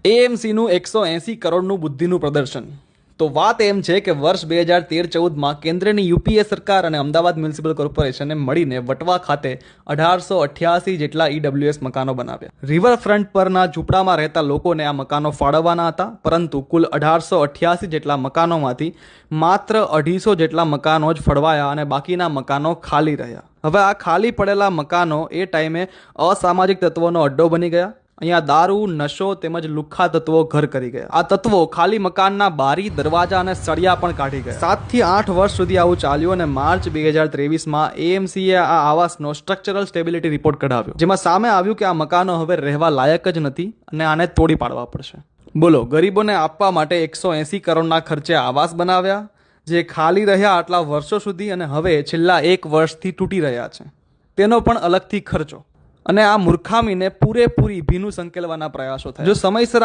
એએમસીનું 180 કરોડનું બુદ્ધિનું પ્રદર્શન. તો વાત એમ છે કે વર્ષ 2013-14માં કેન્દ્રની યુપીએ સરકાર અને અમદાવાદ મ્યુનિસિપલ કોર્પોરેશને મળીને વટવા ખાતે 1888 જેટલા ઈડબ્લ્યુએસ મકાનો બનાવ્યા. રિવરફ્રન્ટ પરના ઝૂંપડામાં રહેતા લોકોને આ મકાનો ફાળવવાના હતા, પરંતુ કુલ 1888 જેટલા મકાનોમાંથી માત્ર 250 જેટલા મકાનો જ ફળવાયા અને બાકીના મકાનો ખાલી રહ્યા. હવે આ ખાલી પડેલા મકાનો એ ટાઈમે અસામાજિક તત્વોનો અડ્ડો બની ગયા. અહીંયા દારૂ, નશો તેમજ લુખ્ખા તત્વો ઘર કરી ગયા. આ તત્વો ખાલી મકાનના બારી, દરવાજા અને સળિયા પણ કાઢી ગયા. 7 થી 8 વર્ષ સુધી આવું ચાલ્યું અને માર્ચ 2023માં એએમસીએ આ આવાસનો સ્ટ્રક્ચરલ સ્ટેબિલિટી રિપોર્ટ કઢાવ્યો, જેમાં સામે આવ્યું કે આ મકાનો હવે રહેવા લાયક જ નથી અને આને તોડી પાડવા પડશે. બોલો, ગરીબોને આપવા માટે 180 કરોડના ખર્ચે આવાસ બનાવ્યા, જે ખાલી રહ્યા આટલા વર્ષો સુધી અને હવે છેલ્લા 1 વર્ષથી તૂટી રહ્યા છે, તેનો પણ અલગથી ખર્ચો. અને આ મૂર્ખામીને પૂરેપૂરી ભીનું સંકેલવાના પ્રયાસો થાય. જો સમયસર